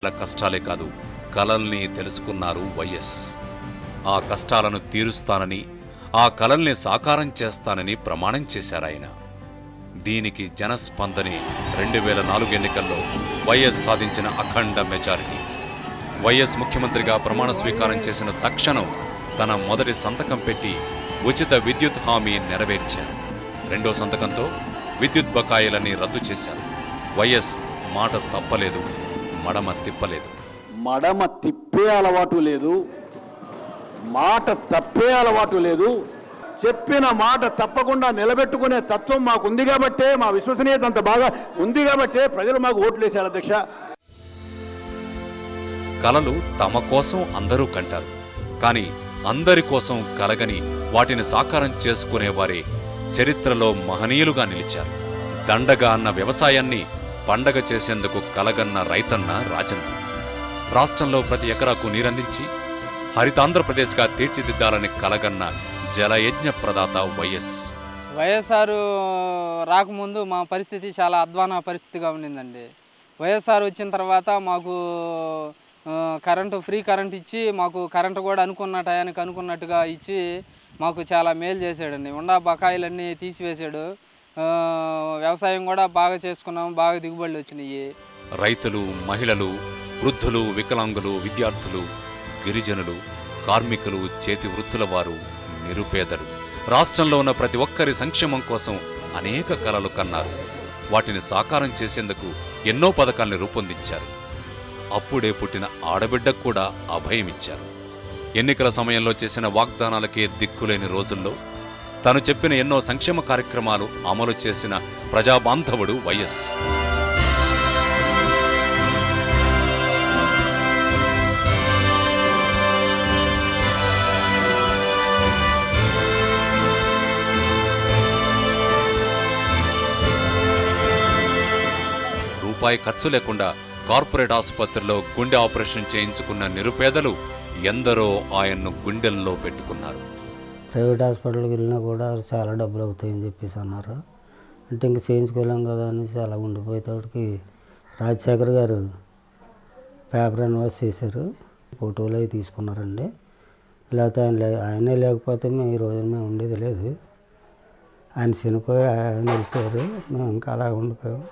కష్టాలే కాదు, కలల్ని తెలుసుకున్నారు వైఎస్. ఆ కష్టాలను తీరుస్తానని, ఆ కలల్ని సాకారం చేస్తానని ప్రమాణం చేశారాయన. దీనికి జనస్పందనే 2004 ఎన్నికల్లో వైఎస్ సాధించిన అఖండ మెజారిటీ. వైఎస్ ముఖ్యమంత్రిగా ప్రమాణ స్వీకారం చేసిన తక్షణం తన మొదటి సంతకం పెట్టి ఉచిత విద్యుత్ హామీ నెరవేర్చారు. రెండో సంతకంతో విద్యుత్ బకాయిలన్నీ రద్దు చేశారు. వైఎస్ మాట తప్పలేదు, మడమ తిప్పలేదు. మడమ తిప్పే అలవాటు లేదు, మాట తప్పే అలవాటు లేదు. చెప్పిన మాట తప్పకుండా నిలబెట్టుకునే తత్వం మాకుంది కాబట్టే, మా విశ్వసనీయత అంత బాగా ఉంది కాబట్టే ప్రజలు మాకు ఓట్లు వేశారు అధ్యక్ష. కలలు తమ కోసం అందరూ కంటారు, కానీ అందరి కోసం కలగని వాటిని సాకారం చేసుకునేవారే చరిత్రలో మహనీయులుగా నిలిచారు. దండగా అన్న వ్యవసాయాన్ని పండగ చేసేందుకు కలగన్న రైతన్న రాజన్న. రాష్ట్రంలో ప్రతి ఎకరాకు నీరందించి హరితాంధ్రప్రదేశ్గా తీర్చిదిద్దాలని కలగన్న జలయజ్ఞ ప్రదాత వైఎస్. వైఎస్ఆర్ రాకముందు మా పరిస్థితి చాలా అధ్వాన పరిస్థితిగా ఉండిందండి. వైఎస్ఆర్ వచ్చిన తర్వాత మాకు ఫ్రీ కరెంట్ ఇచ్చి, మాకు కరెంటు కూడా అనుకున్న టయానికి అనుకున్నట్టుగా ఇచ్చి మాకు చాలా మేలు చేశాడండి. ఉండా బకాయిలన్నీ తీసివేశాడు. వ్యవసాయం కూడా బాగా చేసుకున్నాము, బాగా దిగుబడులు వచ్చినాయి. రైతులు, మహిళలు, వృద్ధులు, వికలాంగులు, విద్యార్థులు, గిరిజనులు, కార్మికులు, చేతి వృత్తుల వారు, నిరుపేదలు, రాష్ట్రంలో ఉన్న ప్రతి ఒక్కరి సంక్షేమం కోసం అనేక కలలు కన్నారు. వాటిని సాకారం చేసేందుకు ఎన్నో పథకాల్ని రూపొందించారు. అప్పుడే పుట్టిన ఆడబిడ్డకు కూడా అభయమిచ్చారు. ఎన్నికల సమయంలో చేసిన వాగ్దానాలకే దిక్కులేని రోజుల్లో తను చెప్పిన ఎన్నో సంక్షేమ కార్యక్రమాలు అమలు చేసిన ప్రజాబాంధవుడు వైఎస్. రూపాయి ఖర్చు లేకుండా కార్పొరేట్ ఆసుపత్రిలో గుండె ఆపరేషన్ చేయించుకున్న నిరుపేదలు ఎందరో ఆయన్ను గుండెల్లో పెట్టుకున్నారు. ప్రైవేట్ హాస్పిటల్కి వెళ్ళినా కూడా చాలా డబ్బులు అవుతాయని చెప్పేసి అన్నారు. అంటే ఇంక చేయించుకోలేం కదా అనేసి అలా ఉండిపోయేటప్పటికి రాజశేఖర్ గారు పేపర్ అన్వాస్ చేశారు, ఫోటోలు అవి తీసుకున్నారండి. లేకపోతే ఆయనే లేకపోతే మేము ఈ రోజున మేము ఉండేది లేదు. ఆయన చనిపోయి ఆయన వెళ్ళిపోయారు, మేము ఇంకా అలా ఉండిపోయాం.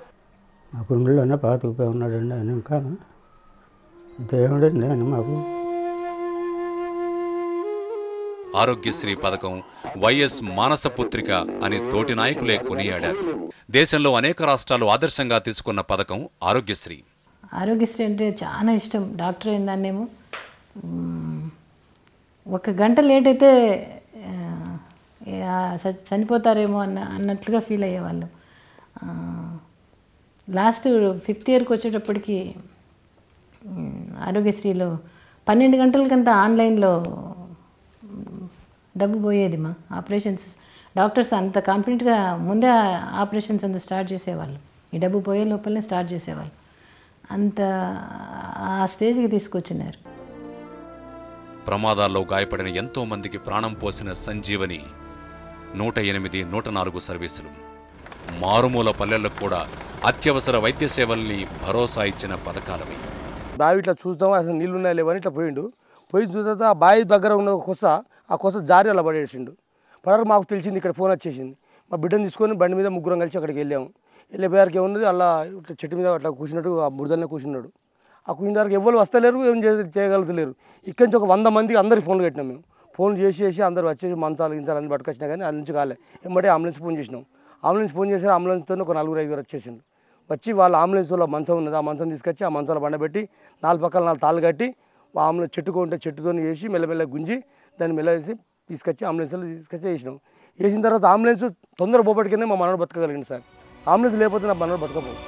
మా గుండెల్లోనే పాతుకుపోయి ఉన్నాడండి ఆయన. ఇంకా దేవుడండి ఆయన మాకు. ఆరోగ్యశ్రీ పథకం, వైఎస్ మానసపుత్రిక అని తోటి నాయకులే కొనియాడారు. దేశంలో అనేక రాష్ట్రాలు ఆదర్శంగా తీసుకున్న పథకం ఆరోగ్యశ్రీ. ఆరోగ్యశ్రీ అంటే చాలా ఇష్టం. డాక్టర్ అయిందాన్నేమో ఒక గంట లేట్ అయితే చనిపోతారేమో అన్నట్లుగా ఫీల్ అయ్యేవాళ్ళు. లాస్ట్ 5th ఇయర్కి వచ్చేటప్పటికి ఆరోగ్యశ్రీలో 12 గంటలకంతా ఆన్లైన్లో డబ్బు పోయేది. మా ఆపరేషన్స్ డాక్టర్స్ అంత కాన్ఫిడెంట్గా ముందే ఆపరేషన్స్ అంతా స్టార్ట్ చేసేవాళ్ళు. ఈ డబ్బు పోయే లోపలనే స్టార్ట్ చేసేవాళ్ళు. అంత ఆ స్టేజ్కి తీసుకొచ్చినారు. ప్రమాదాల్లో గాయపడిన ఎంతో మందికి ప్రాణం పోసిన సంజీవని 108, 104 సర్వీసులు. మారుమూల పల్లెలకు కూడా అత్యవసర వైద్య సేవల్ని భరోసా ఇచ్చిన పథకాలవి. బావి ఇట్లా చూద్దాం అసలు నీళ్ళు ఉన్నాయి లేవని ఇట్లా పోయిన చూద్దా ఆ బావి దగ్గర ఉన్న ఆ కొస జారి అలా పడేసిండు. పడరు మాకు తెలిసింది, ఇక్కడ ఫోన్ వచ్చేసింది. మా బిడ్డను తీసుకొని బండి మీద ముగ్గురం కలిసి అక్కడికి వెళ్ళాము. వెళ్ళేపోయారికి ఏమున్నది అలా చెట్టు మీద అట్లా కూర్చున్నట్టు ఆ బురదనే కూర్చున్నాడు. ఆ కూర్చున్న దగ్గర ఎవరు వస్తలేరు, ఏం చేయగలుగుతలేరు. ఇక్కడి నుంచి ఒక 100 మందికి అందరికి ఫోన్లు పెట్టినాం మేము. ఫోన్ చేసి అందరూ వచ్చేసి మంచాలు గించాలు అన్ని పట్టుకొచ్చినా కానీ అది నుంచి కాలే. వెంబడే అంబులెన్స్ ఫోన్ చేసినాం. అంబులెన్స్ ఫోన్ చేసి అంబులెన్స్తో ఒక 4-5 వచ్చేసిండు. వచ్చి వాళ్ళ అంబులెన్స్లో మంచం ఉన్నది, ఆ మంచం తీసుకొచ్చి ఆ మంచంలో బండబెట్టి 4 పక్కల 4 తాళ్ళు కట్టి ఆ అంబులెన్స్ చెట్టుకు ఉంటే చెట్టుతో వేసి మెల్లమెల్ల గుంజి దాన్ని మెల్లవేసి తీసుకొచ్చి అంబులెన్స్లో తీసుకొచ్చి వేసినాం. వేసిన తర్వాత అంబులెన్స్ తొందర పోపటికనే మా మనోడు బతకగలిగింది సార్. అంబులెన్స్ లేకపోతే నా మనోడు బతకపోదు.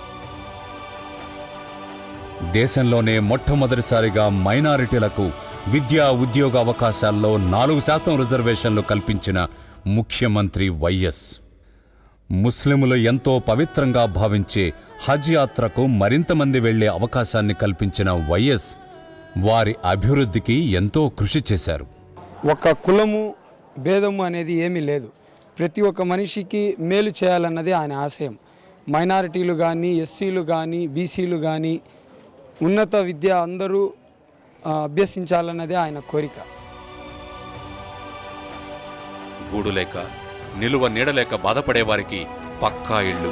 దేశంలోనే మొట్టమొదటిసారిగా మైనారిటీలకు విద్యా ఉద్యోగ అవకాశాల్లో 4% రిజర్వేషన్లు కల్పించిన ముఖ్యమంత్రి వైఎస్. ముస్లింలు ఎంతో పవిత్రంగా భావించే హజ్ యాత్రకు మరింత మంది వెళ్లే అవకాశాన్ని కల్పించిన వైఎస్ వారి అభివృద్ధికి ఎంతో కృషి చేశారు. ఒక కులము భేదము అనేది ఏమీ లేదు. ప్రతి ఒక్క మనిషికి మేలు చేయాలన్నదే ఆయన ఆశయం. మైనారిటీలు కానీ, ఎస్సీలు కానీ, బీసీలు కానీ, ఉన్నత విద్య అందరూ అభ్యసించాలన్నదే ఆయన కోరిక. గూడు లేక నిలువ నీడలేక బాధపడేవారికి పక్కా ఇళ్ళు,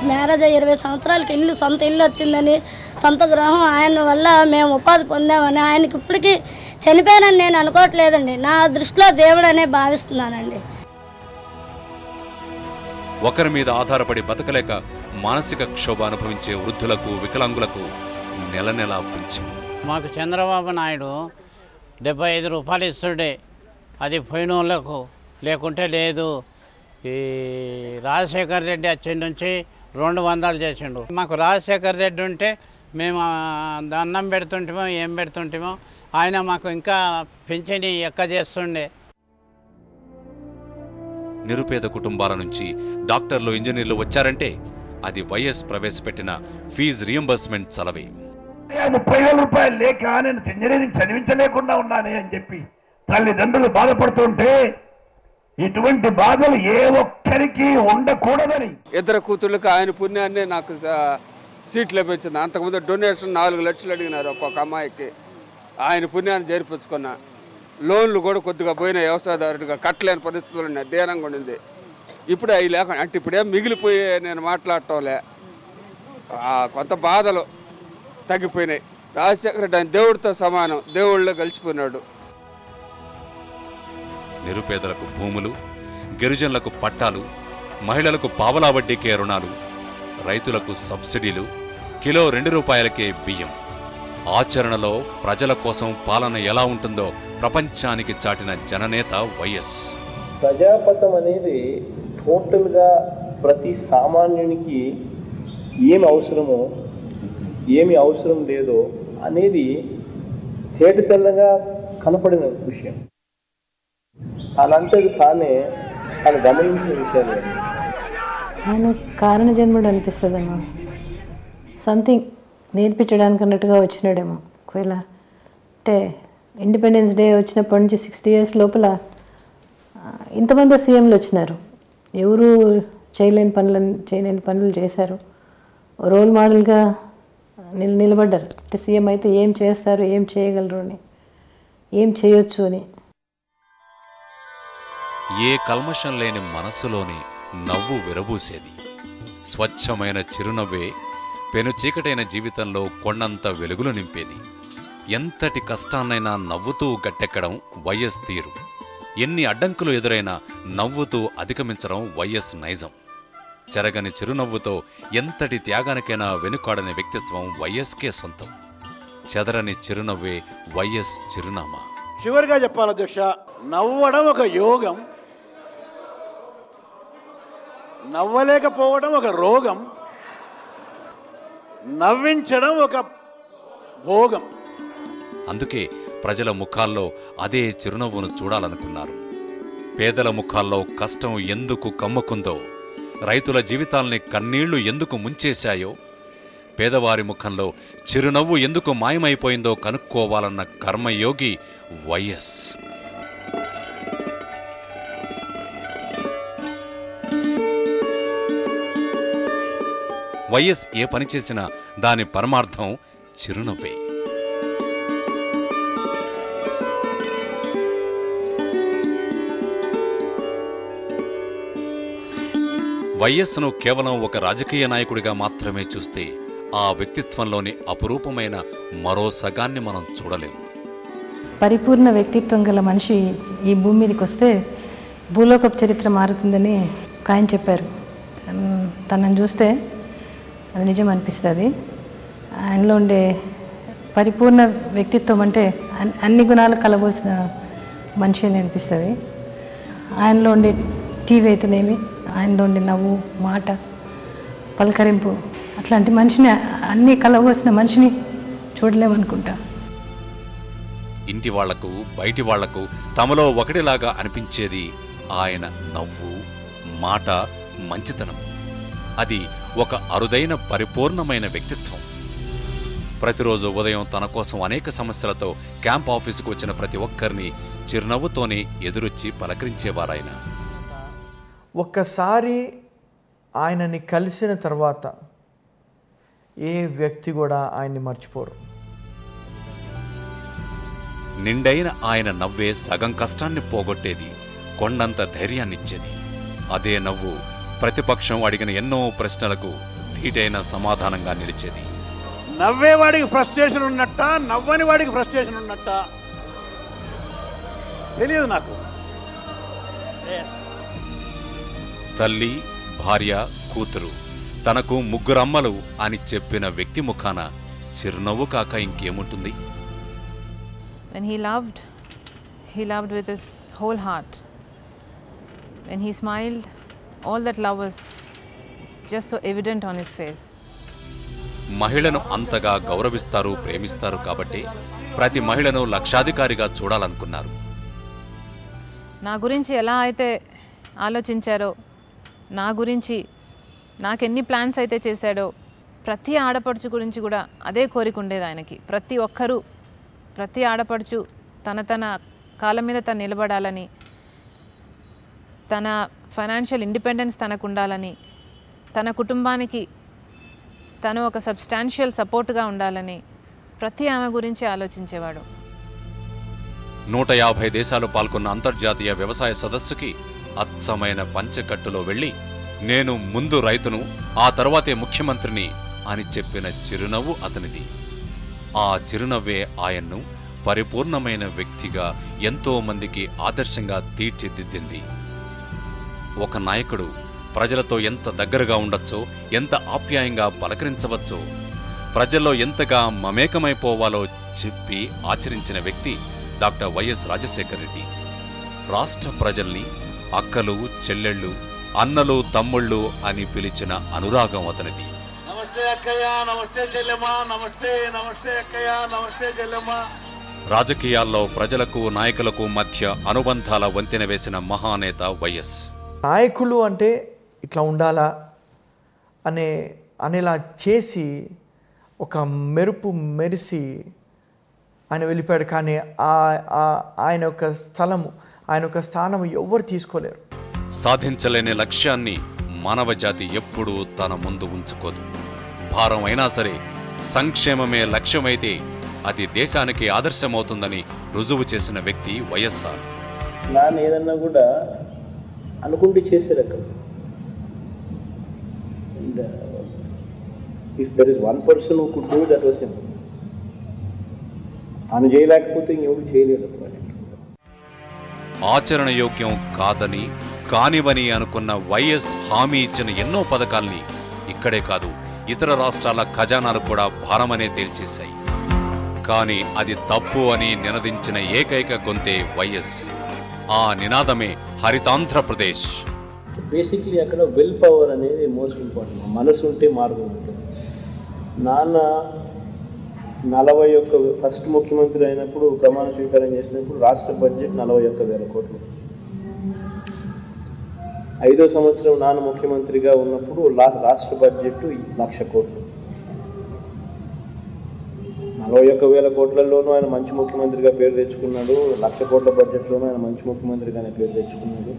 మ్యారేజ్ 20 సంవత్సరాలకి సొంత ఇల్లు వచ్చిందని, సొంత గృహం ఆయన వల్ల మేము ఉపాధి పొందామని, ఆయనకి ఇప్పటికీ చనిపోయానని నేను అనుకోవట్లేదండి. నా దృష్టిలో దేవుడు అనే భావిస్తున్నానండి. ఒకరి మీద ఆధారపడి బతకలేక మానసిక క్షోభ అనుభవించే వృద్ధులకు, వికలాంగులకు నెల నెలా పింఛను. మాకు చంద్రబాబు నాయుడు 75 రూపాయలు ఇస్తుండే, అది పోయిన వాళ్ళకు, లేకుంటే లేదు. ఈ రాజశేఖర్ రెడ్డి వచ్చి నుంచి 200 చేసిండు. మాకు రాజశేఖర్ రెడ్డి ఉంటే మేము అన్నం పెడుతుంటామో ఏం పెడుతుంటామో, ఆయన మాకు ఇంకా పింఛని చేస్తుండే. నిరుపేద కుటుంబాల నుంచి డాక్టర్లు, ఇంజనీర్లు వచ్చారంటే అది వైఎస్ ప్రవేశపెట్టిన ఫీజు రియంబర్స్మెంట్ చలవే. 30,000 రూపాయలు లేక నేను ఇంజనీరింగ్ చదివించలేకుండా ఉన్నానే అని చెప్పి తల్లిదండ్రులు బాధపడుతుంటే, ఇటువంటి బాధలు ఏ ఒక్కరికి ఉండకూడదని 2 కూతుళ్ళకి ఆయన పుణ్యాన్నే నాకు సీట్లు లభించింది. అంతకుముందు డొనేషన్ 4 లక్షలు అడిగినారు ఒక్కొక్క అమ్మాయికి. ఆయన పుణ్యాన్ని జరిపించుకున్నా. లోన్లు కూడా కొద్దిగా పోయిన వ్యవసాయదారుడిగా కట్టలేని పరిస్థితులు ఉన్నాయి, దీనంగా ఉండింది. ఇప్పుడు అవి లేకుండా అంటే ఇప్పుడేం మిగిలిపోయి నేను మాట్లాడటంలే, కొంత బాధలు తగ్గిపోయినాయి. రాజశేఖర రెడ్డి ఆయన దేవుడితో సమానం, దేవుళ్ళలో కలిసిపోయినాడు. నిరుపేదలకు భూములు, గిరిజనులకు పట్టాలు, మహిళలకు పావలా వడ్డీకే రుణాలు, రైతులకు సబ్సిడీలు, కిలో 2 రూపాయలకే బియ్యం. ఆచరణలో ప్రజల కోసం పాలన ఎలా ఉంటుందో ప్రపంచానికి చాటిన జననేత వైఎస్. ప్రజాపథం అనేది టోటల్గా ప్రతి సామాన్యునికి ఏమి అవసరమో ఏమి అవసరం లేదో అనేది తేటతెల్లగా కనపడిన విషయం. అనంతటి తానే తను గమనించిన విషయాలు. ఆయన కారణ జన్ముడు అనిపిస్తుందమ్మా. సంథింగ్ నేర్పించడానికి అన్నట్టుగా వచ్చినాడేమో. ఒకవేళ అంటే ఇండిపెండెన్స్ డే వచ్చినప్పటి నుంచి 60 years లోపల ఇంతమంది సీఎంలు వచ్చినారు, ఎవరు చేయలేని పనులు చేశారు. రోల్ మోడల్గా నిలబడ్డారు. అంటే సీఎం అయితే ఏం చేస్తారు, ఏం చేయగలరు అని, ఏం చేయొచ్చు అని. ఏ కల్మషం లేని మనస్సులోని నవ్వు విరబూసేది. స్వచ్ఛమైన చిరునవ్వే పెను చీకటైన జీవితంలో కొండంత వెలుగులు నింపేది. ఎంతటి కష్టాన్నైనా నవ్వుతూ గట్టెక్కడం వైఎస్ తీరు. ఎన్ని అడ్డంకులు ఎదురైనా నవ్వుతూ అధిగమించడం వైఎస్ నైజం. చెరగని చిరునవ్వుతో ఎంతటి త్యాగానికైనా వెనుకాడని వ్యక్తిత్వం వైఎస్కే సొంతం. చెదరని చిరునవ్వే వైఎస్ చిరునామా. చివరిగా చెప్పాలి అధ్యక్ష, నవ్వడం ఒక యోగం, నవ్వలేకపోవడం ఒక రోగం, నవ్వించడం ఒక భోగం. అందుకే ప్రజల ముఖాల్లో అదే చిరునవ్వును చూడాలనుకున్నారు. పేదల ముఖాల్లో కష్టం ఎందుకు కమ్ముకుందో, రైతుల జీవితాల్ని కన్నీళ్లు ఎందుకు ముంచేశాయో, పేదవారి ముఖంలో చిరునవ్వు ఎందుకు మాయమైపోయిందో కనుక్కోవాలన్న కర్మయోగి వైఎస్. వైఎస్ ఏ పని చేసినా దాని పరమార్థం చిరునవ్వే. వైఎస్ను కేవలం ఒక రాజకీయ నాయకుడిగా మాత్రమే చూస్తే ఆ వ్యక్తిత్వంలోని అపురూపమైన మరో సగాన్ని మనం చూడలేము. పరిపూర్ణ వ్యక్తిత్వం గల మనిషి ఈ భూమి మీదకి వస్తే భూలోకపు చరిత్ర మారుతుందని ఒక ఆయన చెప్పారు. తనని చూస్తే అది నిజం అనిపిస్తుంది. ఆయనలో ఉండే పరిపూర్ణ వ్యక్తిత్వం అంటే అన్ని గుణాలు కలబోసిన మనిషి అని అనిపిస్తుంది. ఆయనలో ఉండే టీవీ అయితేనేమి, ఆయనలో ఉండే నవ్వు, మాట, పలకరింపు, అట్లాంటి మనిషిని, అన్నీ కలబోసిన మనిషిని చూడలేమనుకుంటా. ఇంటి వాళ్లకు బయటి వాళ్లకు తమలో ఒకటిలాగా అనిపించేది ఆయన నవ్వు, మాట, మంచితనం. అది ఒక అరుదైన పరిపూర్ణమైన వ్యక్తిత్వం. ప్రతిరోజు ఉదయం తన కోసం అనేక సమస్యలతో క్యాంప్ ఆఫీసుకు వచ్చిన ప్రతి ఒక్కరిని చిరునవ్వుతోనే ఎదురొచ్చి పలకరించేవారాయన. ఒక్కసారి ఆయనని కలిసిన తర్వాత ఏ వ్యక్తి కూడా ఆయన్ని మర్చిపోరు. నిండైన ఆయన నవ్వే సగం కష్టాన్ని పోగొట్టేది, కొండంత ధైర్యాన్నిచ్చేది. అదే నవ్వు ప్రతిపక్షం అడిగిన ఎన్నో ప్రశ్నలకు ధీటైన సమాధానంగా నిలిచేది. నవ్వేవాడికి ఫ్రస్ట్రేషన్ ఉన్నట్ట, నవ్వని వాడికి ఫ్రస్ట్రేషన్ ఉన్నట్ట తెలియదు నాకు. తల్లి, భార్య, కూతురు, తనకు ముగ్గురమ్మలు అని చెప్పిన వ్యక్తి ముఖాన చిరునవ్వు కాక ఇంకేముంటుంది? When he loved with his whole heart. When he smiled, all that love was just so evident on his face. మహిళను అంతగా గౌరవిస్తారు, ప్రేమిస్తారు కాబట్టి ప్రతి మహిళను లక్షాధికారిగా చూడాలనుకున్నారు. నా గురించి ఎలా అయితే ఆలోచించారో, నా గురించి నాకెన్ని ప్లాన్స్ అయితే చేశాడో, ప్రతి ఆడపడుచు గురించి కూడా అదే కోరిక ఉండేది ఆయనకి. ప్రతి ఆడపడుచు తన కాళ్ళ మీద తను నిలబడాలని, తన ఫైనాన్షియల్ ఇండిపెండెన్స్ తనకు ఉండాలని, తన కుటుంబానికి తను ఒక సబ్స్టాన్షియల్ సపోర్ట్గా ఉండాలని ప్రతి ఆమె గురించి ఆలోచించేవాడు. 150 దేశాలు పాల్గొన్న అంతర్జాతీయ వ్యవసాయ సదస్సుకి అచ్చమైన పంచెకట్టులో వెళ్లి, నేను ముందు రైతును, ఆ తర్వాతే ముఖ్యమంత్రిని అని చెప్పిన చిరునవ్వు అతనిది. ఆ చిరునవ్వే ఆయన్ను పరిపూర్ణమైన వ్యక్తిగా ఎంతో మందికి ఆదర్శంగా తీర్చిదిద్దింది. ఒక నాయకుడు ప్రజలతో ఎంత దగ్గరగా ఉండొచ్చో, ఎంత ఆప్యాయంగా పలకరించవచ్చో, ప్రజల్లో ఎంతగా మమేకమైపోవాలో చెప్పి ఆచరించిన వ్యక్తి డాక్టర్ వైఎస్ రాజశేఖర రెడ్డి. రాష్ట్ర ప్రజల్ని అక్కలు, చెల్లెళ్ళు, అన్నలు, తమ్ముళ్ళు అని పిలిచిన అనురాగం అతనిది. నమస్తే అక్కయ్య, నమస్తే చెల్లెమ్మ, నమస్తే నమస్తే అక్కయ్య, నమస్తే చెల్లెమ్మ. రాజకీయాల్లో ప్రజలకు, నాయకులకు మధ్య అనుబంధాల వంతెన వేసిన మహానేత వైఎస్. నాయకులు అంటే ఇట్లా ఉండాలా అనేలా చేసి ఒక మెరుపు మెరిసి ఆయన వెళ్ళిపోయాడు. కానీ ఆయన యొక్క స్థలము, ఆయన యొక్క స్థానం ఎవ్వరు తీసుకోలేరు. సాధించలేని లక్ష్యాన్ని మానవజాతి ఎప్పుడూ తన ముందు ఉంచుకోదు. భారం అయినా సరే సంక్షేమమే లక్ష్యమైతే అది దేశానికి ఆదర్శమవుతుందని రుజువు చేసిన వ్యక్తి వైఎస్ఆర్. నాన్న ఏదన్నా కూడా అనుకుంటే చేసే రకం. If there is one person who could do that was him. తాను చేయలేకపోతే ఇంకెవరు చేయలేడు. ఆచరణ యోగ్యం కాదని, కానివని అనుకున్న వైఎస్ హామీ ఇచ్చిన ఎన్నో పథకాల్ని ఇక్కడే కాదు, ఇతర రాష్ట్రాల ఖజానాలు కూడా భారమనే తేల్చేశాయి. కానీ అది తప్పు అని నినదించిన ఏకైక గొంతే వైఎస్. ఆ నినాదమే హరితాంధ్రప్రదేశ్. బేసిక్లీ అక్కడ విల్ పవర్ అనేది మోస్ట్ ఇంపార్టెంట్. మనసు ఉంటే మార్గం ఉంటుంది. నాన్న 41 ఫస్ట్ ముఖ్యమంత్రి అయినప్పుడు ప్రమాణ స్వీకారం చేసినప్పుడు రాష్ట్ర బడ్జెట్ 41,000 కోట్లు. 5వ సంవత్సరం నాన్న ముఖ్యమంత్రిగా ఉన్నప్పుడు రాష్ట్ర బడ్జెట్ 1,00,000 కోట్లు. 41,000 కోట్లలోనూ ఆయన మంచి ముఖ్యమంత్రిగా పేరు తెచ్చుకున్నాడు. 1,00,000 కోట్ల బడ్జెట్లోనూ ఆయన మంచి ముఖ్యమంత్రిగానే పేరు తెచ్చుకున్నాడు.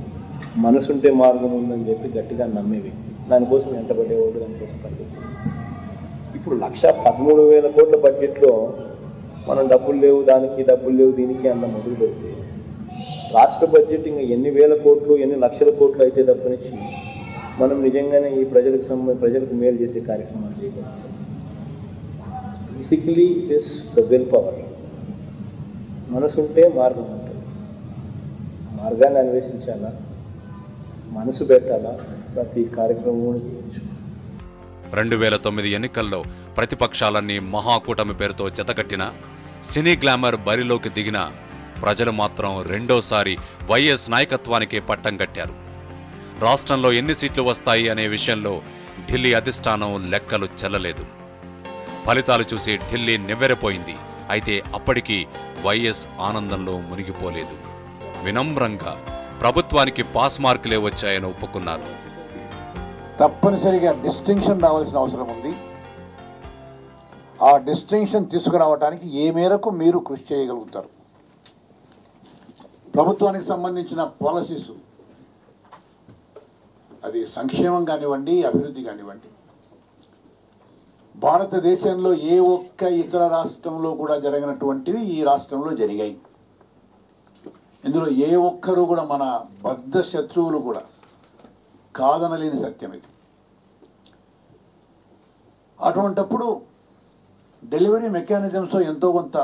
మనసుంటే మార్గం ఉందని చెప్పి గట్టిగా నమ్మేవి. దానికోసం వెంటబడేవాడు, దానికోసం పరిగెత్తాడు. ఇప్పుడు 1,13,000 కోట్ల బడ్జెట్లో మనం డబ్బులు లేవు దానికి, డబ్బులు లేవు దీనికి అన్న మొదలు పెడితే రాష్ట్ర బడ్జెట్ ఇంకా ఎన్ని వేల కోట్లు, ఎన్ని లక్షల కోట్లు అయితే తప్పనిచ్చి మనం నిజంగానే ఈ ప్రజలకు మేలు చేసే కార్యక్రమాలు చేయగలుగుతాం. Basically it is the will power. మనసు ఉంటే మార్గం ఉంటుంది. మార్గాన్ని అన్వేషించాలా, మనసు పెట్టాలా, ప్రతి కార్యక్రమం కూడా చేయొచ్చు. 2009 ఎన్నికల్లో ప్రతిపక్షాలన్నీ మహాకూటమి పేరుతో జతకట్టిన, సినీ గ్లామర్ బరిలోకి దిగిన ప్రజలు మాత్రం రెండోసారి వైఎస్ నాయకత్వానికే పట్టం కట్టారు. రాష్ట్రంలో ఎన్ని సీట్లు వస్తాయి అనే విషయంలో ఢిల్లీ అధిష్టానం లెక్కలు చెల్లలేదు. ఫలితాలు చూసి ఢిల్లీ నివ్వెరపోయింది. అయితే అప్పటికీ వైఎస్ ఆనందంలో మునిగిపోలేదు. వినమ్రంగా ప్రభుత్వానికి పాస్ మార్కులే వచ్చాయని ఒప్పుకున్నారు. తప్పనిసరిగా డిస్టింక్షన్ రావాల్సిన అవసరం ఉంది. ఆ డిస్టింక్షన్ తీసుకురావడానికి ఏ మేరకు మీరు కృషి చేయగలుగుతారు? ప్రభుత్వానికి సంబంధించిన పాలసీస్, అది సంక్షేమం కానివ్వండి, అభివృద్ధి కానివ్వండి, భారతదేశంలో ఏ ఒక్క ఇతర రాష్ట్రంలో కూడా జరగనటువంటివి ఈ రాష్ట్రంలో జరిగాయి. ఇందులో ఏ ఒక్కరు కూడా మన బద్ధ శత్రువులు కూడా కాదనలేని సత్యం ఇది. అటువంటప్పుడు డెలివరీ మెకానిజమ్స్లో ఎంతో కొంత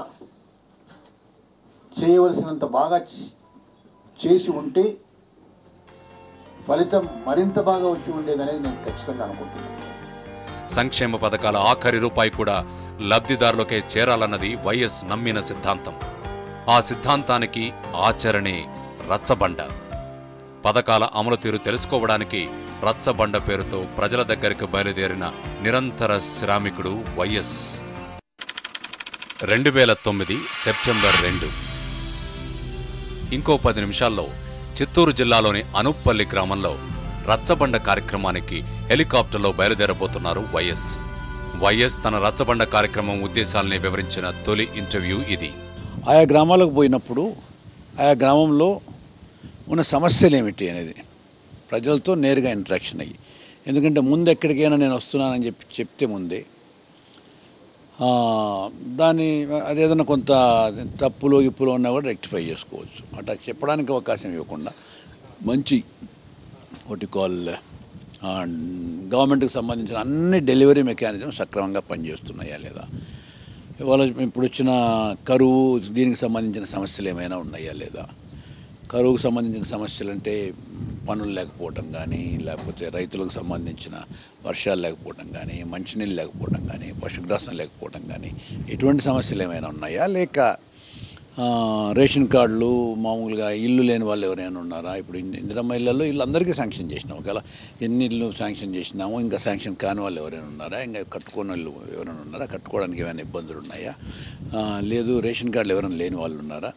చేయవలసినంత బాగా చేసి ఉంటే ఫలితం మరింత బాగా వచ్చి ఉండేదనేది నేను ఖచ్చితంగా అనుకుంటున్నాను. సంక్షేమ పథకాల ఆఖరి రూపాయి కూడా లబ్ధిదారులకే చేరాలన్నది వైఎస్ నమ్మిన సిద్ధాంతం. ఆ సిద్ధాంతానికి ఆచరణే రచ్చబండ. పథకాల అమలు తీరు తెలుసుకోవడానికి రచ్చబండ పేరుతో ప్రజల దగ్గరికి బయలుదేరిన నిరంతర శ్రామికుడు వైఎస్. 2009 సెప్టెంబర్ 2. ఇంకో 10 నిమిషాల్లో చిత్తూరు జిల్లాలోని అనుప్పల్లి గ్రామంలో రచ్చబండ కార్యక్రమానికి హెలికాప్టర్లో బయలుదేరబోతున్నారు వైఎస్. వైఎస్ తన రచ్చబండ కార్యక్రమం ఉద్దేశాలని వివరించిన తొలి ఇంటర్వ్యూ ఇది. ఆయా గ్రామాలకు పోయినప్పుడు ఆయా గ్రామంలో ఉన్న సమస్యలు ఏమిటి అనేది ప్రజలతో నేరుగా ఇంటరాక్షన్ అయ్యి, ఎందుకంటే ముందు ఎక్కడికైనా నేను వస్తున్నానని చెప్తే ముందే దాన్ని అదేదైనా కొంత తప్పులో ఇప్పులో ఉన్నా కూడా రెక్టిఫై చేసుకోవచ్చు. అట్లా చెప్పడానికి అవకాశం ఇవ్వకుండా మంచి గవర్నమెంట్కి సంబంధించిన అన్ని డెలివరీ మెకానిజం సక్రమంగా పనిచేస్తున్నాయా లేదా, ఇవాళ ఇప్పుడు వచ్చిన కరువు దీనికి సంబంధించిన సమస్యలు ఏమైనా ఉన్నాయా లేదా, కరువుకు సంబంధించిన సమస్యలు అంటే పనులు లేకపోవడం కానీ, లేకపోతే రైతులకు సంబంధించిన వర్షాలు లేకపోవడం కానీ, మంచినీళ్ళు లేకపోవడం కానీ, పశుగ్రాసం లేకపోవడం కానీ, ఇటువంటి సమస్యలు ఏమైనా ఉన్నాయా, లేక రేషన్ కార్డులు మామూలుగా ఇల్లు లేని వాళ్ళు ఎవరైనా ఉన్నారా, ఇప్పుడు ఇందిరమ్మ ఇళ్లలో ఇల్లు అందరికీ శాంక్షన్ చేసినాం, ఒకవేళ ఎన్ని ఇళ్ళు శాంక్షన్ చేసినామో ఇంకా శాంక్షన్ కాని వాళ్ళు ఎవరైనా ఉన్నారా, ఇంకా కట్టుకున్న వాళ్ళు ఎవరైనా ఉన్నారా, కట్టుకోవడానికి ఏమైనా ఇబ్బందులు ఉన్నాయా, లేదు రేషన్ కార్డులు ఎవరైనా లేని వాళ్ళు ఉన్నారా,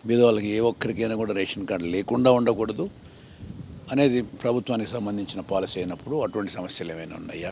బీదవాళ్ళకి ఏ ఒక్కరికైనా కూడా రేషన్ కార్డు లేకుండా ఉండకూడదు అనేది ప్రభుత్వానికి సంబంధించిన పాలసీ అయినప్పుడు అటువంటి సమస్యలు ఏమైనా ఉన్నాయా.